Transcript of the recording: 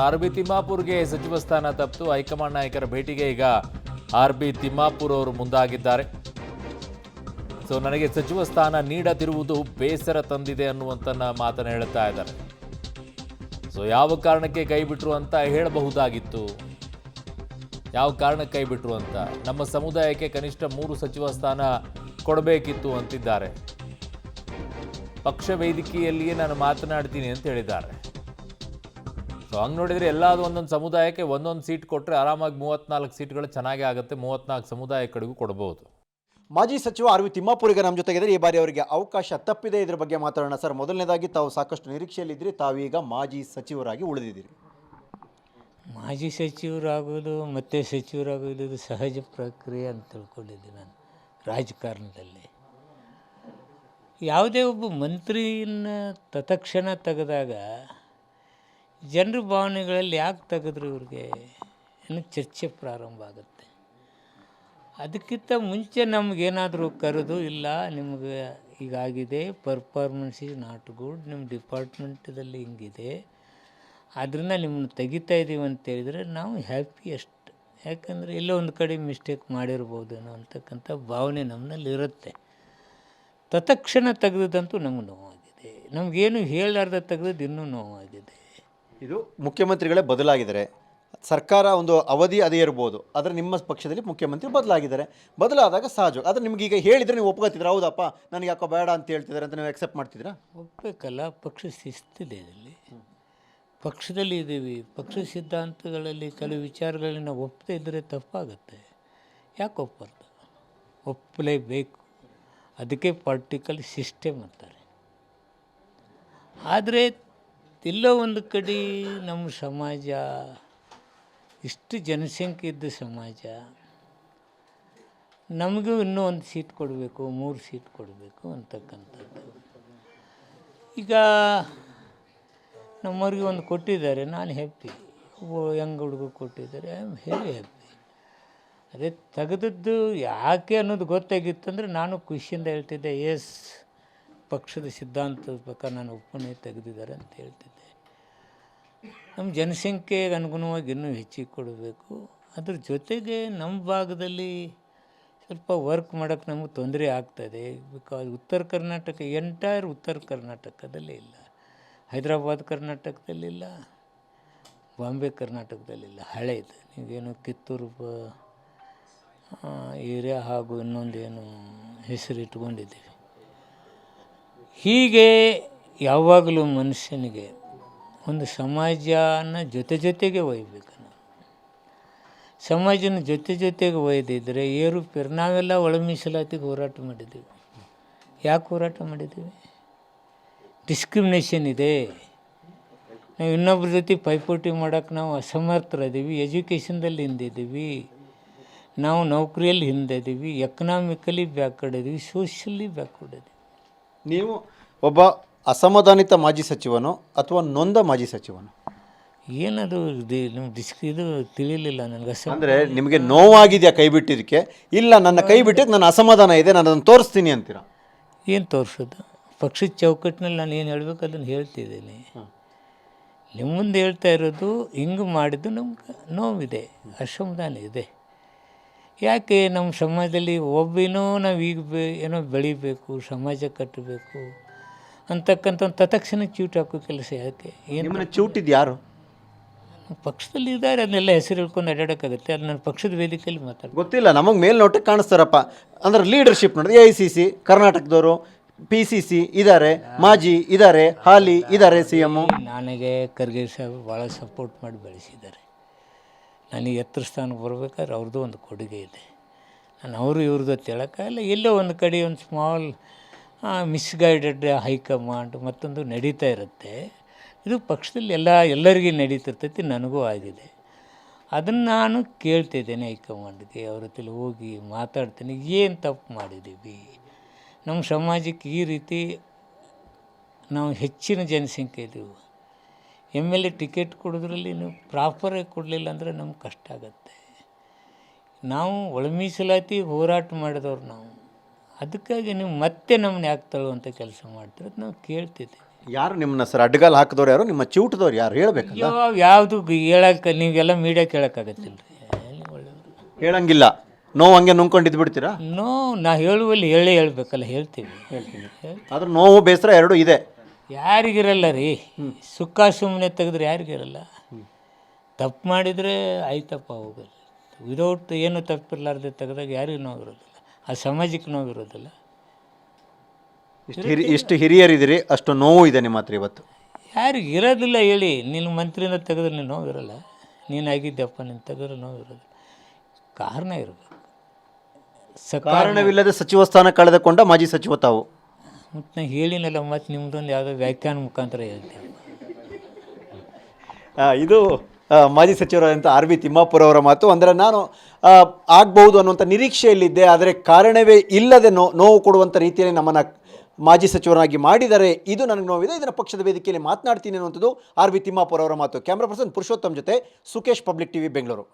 RB. ತಿಮ್ಮಾಪುರ್ಗೆ ಸಚಿವ ಸ್ಥಾನ ತಪ್ಪಿತು. High command ನಾಯಕರ ಭೇಟಿಗೆ ಈಗ ಆರ್.ಬಿ. ತಿಮ್ಮಾಪುರ್ ಅವರು ಮುಂದಾಗಿದ್ದಾರೆ. ನನಗೆ ಸಚಿವ ಸ್ಥಾನ ನೀಡದಿರುವುದು ಬೇಸರ ತಂದಿದೆ ಅನ್ನುವಂತ ಮಾತನ್ನು ಹೇಳ್ತಾ ಇದ್ದಾರೆ. ಯಾವ ಕಾರಣಕ್ಕೆ ಕೈ ಬಿಟ್ರು ಅಂತ ಹೇಳಬಹುದಾಗಿತ್ತು. ಯಾವ ಕಾರಣಕ್ಕೆ ಕೈ ಬಿಟ್ರು ಅಂತ, ನಮ್ಮ ಸಮುದಾಯಕ್ಕೆ ಕನಿಷ್ಠ 3 ಸಚಿವ ಸ್ಥಾನ ಕೊಡಬೇಕಿತ್ತು ಅಂತಿದ್ದಾರೆ. ಪಕ್ಷ ವೇದಿಕೆಯಲ್ಲಿಯೇ ನಾನು ಮಾತನಾಡ್ತೀನಿ ಅಂತ ಹೇಳಿದ್ದಾರೆ. ಹಂಗೆ ನೋಡಿದರೆ ಎಲ್ಲಾದರೂ ಒಂದೊಂದು ಸಮುದಾಯಕ್ಕೆ ಒಂದೊಂದು ಸೀಟ್ ಕೊಟ್ಟರೆ ಆರಾಮಾಗಿ 34 ಸೀಟ್ಗಳು ಚೆನ್ನಾಗೇ ಆಗುತ್ತೆ. 34 ಸಮುದಾಯ ಕಡೆಗೂ ಕೊಡಬಹುದು. ಮಾಜಿ ಸಚಿವ ಆರ್.ಬಿ. ತಿಮ್ಮಾಪುರ್ ಈಗ ನಮ್ಮ ಜೊತೆಗಿದ್ದಾರೆ. ಈ ಬಾರಿ ಅವರಿಗೆ ಅವಕಾಶ ತಪ್ಪಿದೆ, ಇದ್ರ ಬಗ್ಗೆ ಮಾತಾಡೋಣ. ಸರ್, ಮೊದಲನೇದಾಗಿ ತಾವು ಸಾಕಷ್ಟು ನಿರೀಕ್ಷೆಯಲ್ಲಿದ್ದಿರಿ, ತಾವೀಗ ಮಾಜಿ ಸಚಿವರಾಗಿ ಉಳಿದಿದ್ದೀರಿ. ಮಾಜಿ ಸಚಿವರಾಗೋದು ಮತ್ತು ಸಚಿವರಾಗೋದು ಇದು ಸಹಜ ಪ್ರಕ್ರಿಯೆ ಅಂತ ತಿಳ್ಕೊಂಡಿದ್ದೆ ನಾನು. ರಾಜಕಾರಣದಲ್ಲಿ ಯಾವುದೇ ಒಬ್ಬ ಮಂತ್ರಿನ ತತ್ಕ್ಷಣ ತೆಗೆದಾಗ ಜನರ ಭಾವನೆಗಳಲ್ಲಿ ಯಾಕೆ ತೆಗೆದ್ರು ಇವ್ರಿಗೆ ಅನ್ನೋ ಚರ್ಚೆ ಪ್ರಾರಂಭ ಆಗುತ್ತೆ. ಅದಕ್ಕಿಂತ ಮುಂಚೆ ನಮಗೇನಾದರೂ ಕರೆದು, ಇಲ್ಲ ನಿಮಗೆ ಹೀಗಾಗಿದೆ, ಪರ್ಫಾರ್ಮೆನ್ಸ್ ಈಸ್ ನಾಟ್ ಗುಡ್, ನಿಮ್ಮ ಡಿಪಾರ್ಟ್ಮೆಂಟದಲ್ಲಿ ಹಿಂಗಿದೆ, ಅದರಿಂದ ನಿಮ್ಮನ್ನು ತೆಗಿತಾ ಇದ್ದೀವಿ ಅಂತೇಳಿದರೆ ನಾವು ಹ್ಯಾಪಿ ಅಷ್ಟು. ಯಾಕಂದರೆ ಎಲ್ಲೋ ಒಂದು ಕಡೆ ಮಿಸ್ಟೇಕ್ ಮಾಡಿರ್ಬೋದೇನೋ ಅಂತಕ್ಕಂಥ ಭಾವನೆ ನಮ್ಮಲ್ಲಿ ಇರುತ್ತೆ. ತತ್ಕ್ಷಣ ತೆಗೆದಂತೂ ನಮ್ಗೆ ನೋವಾಗಿದೆ. ನಮಗೇನು ಹೇಳಲಾರ್ದ ತೆಗೆದದ್ದು ಇನ್ನೂ ನೋವಾಗಿದೆ. ಇದು ಮುಖ್ಯಮಂತ್ರಿಗಳೇ ಬದಲಾಗಿದ್ದಾರೆ, ಸರ್ಕಾರ ಒಂದು ಅವಧಿ ಅದೇ ಇರ್ಬೋದು, ಆದರೆ ನಿಮ್ಮ ಪಕ್ಷದಲ್ಲಿ ಮುಖ್ಯಮಂತ್ರಿ ಬದಲಾಗಿದ್ದಾರೆ. ಬದಲಾದಾಗ ಸಹಜ. ಆದರೆ ನಿಮ್ಗೆ ಈಗ ಹೇಳಿದರೆ ನೀವು ಒಪ್ಕೋತಿದ್ರೆ, ಹೌದಪ್ಪ ನನಗೆ ಯಾಕೋ ಬೇಡ ಅಂತ ಹೇಳ್ತಿದ್ದಾರೆ ಅಂತ ನೀವು ಅಕ್ಸೆಪ್ಟ್ ಮಾಡ್ತಿದ್ದೀರಾ? ಒಪ್ಪಬೇಕಲ್ಲ, ಪಕ್ಷ ಶಿಸ್ತಿದೆ. ಇದರಲ್ಲಿ ಪಕ್ಷದಲ್ಲಿ ಇದ್ದೀವಿ, ಪಕ್ಷ ಸಿದ್ಧಾಂತಗಳಲ್ಲಿ ಕೆಲವು ವಿಚಾರಗಳಲ್ಲಿ ನಾವು ಒಪ್ಪದೇ ಇದ್ದರೆ ತಪ್ಪಾಗುತ್ತೆ. ಯಾಕೆ ಒಪ್ಪಬಾರ್ದು? ಒಪ್ಪಲೇಬೇಕು. ಅದಕ್ಕೆ ಪಾರ್ಟಿಕಲ್ ಸಿಸ್ಟಮ್ ಅಂತಾರೆ. ಆದರೆ ಎಲ್ಲೋ ಒಂದು ಕಡೆ ನಮ್ಮ ಸಮಾಜ, ಇಷ್ಟು ಜನಸಂಖ್ಯೆ ಇದ್ದ ಸಮಾಜ, ನಮಗೂ ಇನ್ನೂ ಒಂದು ಸೀಟ್ ಕೊಡಬೇಕು, 3 ಸೀಟ್ ಕೊಡಬೇಕು ಅಂತಕ್ಕಂಥದ್ದು. ಈಗ ನಮ್ಮವ್ರಿಗೆ ಒಂದು ಕೊಟ್ಟಿದ್ದಾರೆ, ನಾನು ಹ್ಯಾಪಿ. ಯಂಗ್ ಹುಡುಗ ಕೊಟ್ಟಿದ್ದಾರೆ, ಐ ಆಮ್ ವೆರಿ ಹ್ಯಾಪಿ. ಅದೇ ತೆಗೆದದ್ದು ಯಾಕೆ ಅನ್ನೋದು ಗೊತ್ತಾಗಿತ್ತಂದರೆ ನಾನು ಖುಷಿಯಿಂದ ಹೇಳ್ತಿದ್ದೆ, ಎಸ್, ಪಕ್ಷದ ಸಿದ್ಧಾಂತದ ಪ್ರಕಾರ ನಾನು ಒಪ್ಪನೆ ತೆಗೆದಿದ್ದಾರೆ ಅಂತ ಹೇಳ್ತಿದ್ದೆ. ನಮ್ಮ ಜನಸಂಖ್ಯೆಗೆ ಅನುಗುಣವಾಗಿ ಇನ್ನೂ ಹೆಚ್ಚಿಗೆ ಕೊಡಬೇಕು. ಅದ್ರ ಜೊತೆಗೆ ನಮ್ಮ ಭಾಗದಲ್ಲಿ ಸ್ವಲ್ಪ ವರ್ಕ್ ಮಾಡೋಕ್ಕೆ ನಮಗೆ ತೊಂದರೆ ಆಗ್ತಾಯಿದೆ. ಬಿಕಾಸ್ ಉತ್ತರ ಕರ್ನಾಟಕ, ಎಂಟೈರ್ ಉತ್ತರ ಕರ್ನಾಟಕದಲ್ಲಿ ಇಲ್ಲ, ಹೈದರಾಬಾದ್ ಕರ್ನಾಟಕದಲ್ಲಿಲ್ಲ, ಬಾಂಬೆ ಕರ್ನಾಟಕದಲ್ಲಿಲ್ಲ. ಹಳೇದು ನೀವೇನು ಕಿತ್ತೂರು ಏರಿಯಾ ಹಾಗೂ ಇನ್ನೊಂದೇನು ಹೆಸರು ಇಟ್ಕೊಂಡಿದ್ದೀವಿ. ಹೀಗೆ ಯಾವಾಗಲೂ ಮನುಷ್ಯನಿಗೆ ಒಂದು ಸಮಾಜನ ಜೊತೆಗೆ ಒಯ್ಯಬೇಕು. ನಾವು ಸಮಾಜನ ಜೊತೆಗೆ ಒಯ್ದಿದ್ದರೆ ಏರುಪೇರು. ನಾವೆಲ್ಲ ಒಳ ಮೀಸಲಾತಿಗೆ ಹೋರಾಟ ಮಾಡಿದ್ದೀವಿ. ಯಾಕೆ ಹೋರಾಟ ಮಾಡಿದ್ದೀವಿ? ಡಿಸ್ಕ್ರಿಮಿನೇಷನ್ ಇದೆ. ನಾವು ಇನ್ನೊಬ್ಬರ ಜೊತೆ ಪೈಪೋಟಿ ಮಾಡೋಕ್ಕೆ ನಾವು ಅಸಮರ್ಥರಿದ್ದೀವಿ. ಎಜುಕೇಷನ್ದಲ್ಲಿ ಹಿಂದಿದ್ದೀವಿ, ನಾವು ನೌಕರಿಯಲ್ಲಿ ಹಿಂದಿದ್ದೀವಿ, ಎಕನಾಮಿಕಲಿ ಬ್ಯಾಕ್ವರ್ಡ್ ಇದ್ದೀವಿ, ಸೋಷಿಯಲಿ ಬ್ಯಾಕ್ವರ್ಡ್ ಇದ್ದೀವಿ. ನೀವು ಒಬ್ಬ ಅಸಮಾಧಾನಿತ ಮಾಜಿ ಸಚಿವನೋ ಅಥವಾ ನೊಂದ ಮಾಜಿ ಸಚಿವನೋ? ಏನದು ಇದು ತಿಳಿಲಿಲ್ಲ ನನಗೆ. ಅಂದರೆ ನಿಮಗೆ ನೋವಾಗಿದೆಯಾ ಕೈ ಬಿಟ್ಟಿದ್ದಕ್ಕೆ? ಇಲ್ಲ, ನನ್ನ ಕೈ ಬಿಟ್ಟಿದ್ದು ನನ್ನ ಅಸಮಾಧಾನ ಇದೆ, ನಾನು ಅದನ್ನು ತೋರಿಸ್ತೀನಿ ಅಂತೀರಾ? ಏನು ತೋರಿಸೋದು? ಪಕ್ಷದ ಚೌಕಟ್ಟಿನಲ್ಲಿ ನಾನು ಏನು ಹೇಳಬೇಕು ಅದನ್ನು ಹೇಳ್ತಿದ್ದೀನಿ. ನಿಮ್ಮ ಮುಂದೆ ಹೇಳ್ತಾ ಇರೋದು, ಹಿಂಗೆ ಮಾಡಿದ್ದು ನಮ್ಗೆ ನೋವಿದೆ, ಅಸಮಾಧಾನ ಇದೆ. ಯಾಕೆ ನಮ್ಮ ಸಮಾಜದಲ್ಲಿ ಒಬ್ಬಿನೋ ನಾವು ಈಗ ಏನೋ ಬೆಳಿಬೇಕು, ಸಮಾಜ ಕಟ್ಟಬೇಕು ಅಂತಕ್ಕಂಥ ಒಂದು ತತ್ಕ್ಷಣ ಚೀಟ್ ಹಾಕೋ ಕೆಲಸ ಯಾಕೆ? ಏನು ಚೂಟಿದ್ದು ಯಾರು? ಪಕ್ಷದಲ್ಲಿ ಇದ್ದಾರೆ, ಅದನ್ನೆಲ್ಲ ಹೆಸರು ಹೇಳ್ಕೊಂಡು ಅಡ್ಡಾಡೋಕ್ಕಾಗುತ್ತೆ. ಅದು ನನ್ನ ಪಕ್ಷದ ವೇದಿಕೆಯಲ್ಲಿ ಮಾತಾಡೋದು ಗೊತ್ತಿಲ್ಲ. ನಮಗೆ ಮೇಲ್ನೋಟಕ್ಕೆ ಕಾಣಿಸ್ತಾರಪ್ಪ. ಅಂದ್ರೆ ಲೀಡರ್ಶಿಪ್ ನೋಡಿದ್ರೆ AICC ಕರ್ನಾಟಕದವರು, PCC ಇದ್ದಾರೆ, ಮಾಜಿ ಇದ್ದಾರೆ, ಹಾಲಿ ಇದ್ದಾರೆ, CM. ನನಗೆ ಖರ್ಗೆ ಸಾಹೇಬ್ ಭಾಳ ಸಪೋರ್ಟ್ ಮಾಡಿ ಬೆಳೆಸಿದ್ದಾರೆ. ನನಗೆ ಎತ್ತರ ಸ್ಥಾನ ಬರಬೇಕಾದ್ರೆ ಅವ್ರದ್ದು ಒಂದು ಕೊಡುಗೆ ಇದೆ. ನಾನು ಅವರು ಇವ್ರದ್ದು ಹೇಳೋಕ್ಕಾಗಲ್ಲ. ಎಲ್ಲೋ ಒಂದು ಕಡೆ ಒಂದು ಸ್ಮಾಲ್ ಮಿಸ್ಗೈಡೆಡ್ ಹೈಕಮಾಂಡ್ ಮತ್ತೊಂದು ನಡೀತಾ ಇರುತ್ತೆ. ಇದು ಪಕ್ಷದಲ್ಲಿ ಎಲ್ಲರಿಗೂ ನಡೀತಿರ್ತೈತಿ, ನನಗೂ ಆಗಿದೆ. ಅದನ್ನು ನಾನು ಕೇಳ್ತಿದ್ದೇನೆ ಹೈಕಮಾಂಡ್ಗೆ, ಅವ್ರ ಹತ್ರ ಹೋಗಿ ಮಾತಾಡ್ತೀನಿ. ಏನು ತಪ್ಪು ಮಾಡಿದ್ದೀವಿ? ನಮ್ಮ ಸಮಾಜಕ್ಕೆ ಈ ರೀತಿ ನಾವು ಹೆಚ್ಚಿನ ಜನಸಂಖ್ಯೆ ಇದ್ದೀವಿ. MLA ಟಿಕೆಟ್ ಕೊಡೋದ್ರಲ್ಲಿ ನೀವು ಪ್ರಾಪರಾಗಿ ಕೊಡಲಿಲ್ಲ ಅಂದರೆ ನಮ್ಗೆ ಕಷ್ಟ ಆಗುತ್ತೆ. ನಾವು ಒಳ ಮೀಸಲಾತಿ ಹೋರಾಟ ಮಾಡಿದವ್ರು ನಾವು. ಅದಕ್ಕಾಗಿ ನೀವು ಮತ್ತೆ ನಮ್ಮನ್ನ ಯಾಕೆ ತಳ್ಳುವಂಥ ಕೆಲಸ ಮಾಡ್ತೀರ ಅಂತ ನಾವು ಕೇಳ್ತಿದ್ದೀವಿ. ಯಾರು ನಿಮ್ಮನ್ನ ಸರ್ ಅಡ್ಡಗಾಲು ಹಾಕಿದವ್ರು ಯಾರು, ನಿಮ್ಮ ಚಿವುಟದವ್ರು ಯಾರು ಹೇಳಬೇಕಲ್ಲ? ಯಾವುದು ಹೇಳಕ್ಕೆ ನೀವೆಲ್ಲ ಮೀಡಿಯಾ ಕೇಳೋಕ್ಕಾಗತ್ತಿಲ್ಲ ರೀ. ಹೇಳಂಗಿಲ್ಲ, ನೋವು ಹಂಗೆ ನುಂಗ್ಕೊಂಡಿದ್ದು ಬಿಡ್ತೀರಾ? ನಾ ಹೇಳುವಲ್ಲಿ ಹೇಳ್ಬೇಕಲ್ಲ, ಹೇಳ್ತೀವಿ. ಆದ್ರೆ ನೋವು ಬೇಸರ ಎರಡೂ ಇದೆ. ಯಾರಿಗಿರಲ್ಲ ರೀ, ಸುಖ ಸುಮ್ಮನೆ ತೆಗೆದ್ರೆ ಯಾರಿಗಿರಲ್ಲ. ತಪ್ಪು ಮಾಡಿದರೆ ಆಯ್ತಪ್ಪ ಹೋಗಲ್ಲ, ವಿದೌಟ್ ಏನು ತಪ್ಪಿರಲಾರ್ದೆ ತೆಗೆದಾಗ ಯಾರಿಗೂ ನೋವಿರೋದಿಲ್ಲ, ಆ ಸಮಾಜಕ್ಕೆ ನೋವಿರೋದಿಲ್ಲ. ಇಷ್ಟು ಹಿರಿಯರಿದ್ದೀರಿ, ಅಷ್ಟು ನೋವು ಇದೆ ನಿಮ್ಮ ಹತ್ರ ಇವತ್ತು. ಯಾರಿಗೆ ಇರೋದಿಲ್ಲ ಹೇಳಿ? ನೀನು ಮಂತ್ರಿನ ತೆಗೆದ್ರೆ ನೀನು ನೋವಿರಲ್ಲ, ನೀನು ಆಗಿದ್ದೆಪ್ಪ ನೀನು ತೆಗೆದ್ರೆ ನೋವಿರೋದಿಲ್ಲ. ಕಾರಣ ಇರಬೇಕು. ಕಾರಣವಿಲ್ಲದೆ ಸಚಿವ ಸ್ಥಾನ ಕಳೆದುಕೊಂಡ ಮಾಜಿ ಸಚಿವ ತಾವು. ಮತ್ತು ನಾನು ಹೇಳಿನಲ್ಲ, ಮತ್ತು ನಿಮ್ಮದೊಂದು ಯಾವುದೋ ವ್ಯಾಖ್ಯಾನ ಮುಖಾಂತರ ಹೇಳ್ತೀನಿ. ಇದು ಮಾಜಿ ಸಚಿವರಾದಂಥ RB ತಿಮ್ಮಾಪುರ ಅವರ ಮಾತು. ಅಂದರೆ ನಾನು ಆಗ್ಬಹುದು ಅನ್ನುವಂಥ ನಿರೀಕ್ಷೆಯಲ್ಲಿದ್ದೆ, ಆದರೆ ಕಾರಣವೇ ಇಲ್ಲದೆ ನೋವು ಕೊಡುವಂಥ ರೀತಿಯಲ್ಲಿ ನಮ್ಮನ್ನು ಮಾಜಿ ಸಚಿವರಾಗಿ ಮಾಡಿದ್ದಾರೆ, ಇದು ನನಗೆ ನೋವಿದೆ, ಇದನ್ನು ಪಕ್ಷದ ವೇದಿಕೆಯಲ್ಲಿ ಮಾತನಾಡ್ತೀನಿ ಅನ್ನುವಂಥದ್ದು RB ತಿಮ್ಮಾಪುರ ಅವರ ಮಾತು. ಕ್ಯಾಮ್ರಾ ಪರ್ಸನ್ ಪುರುಷೋತ್ತಮ್ ಜೊತೆ ಸುಕೇಶ್, ಪಬ್ಲಿಕ್ TV, ಬೆಂಗಳೂರು.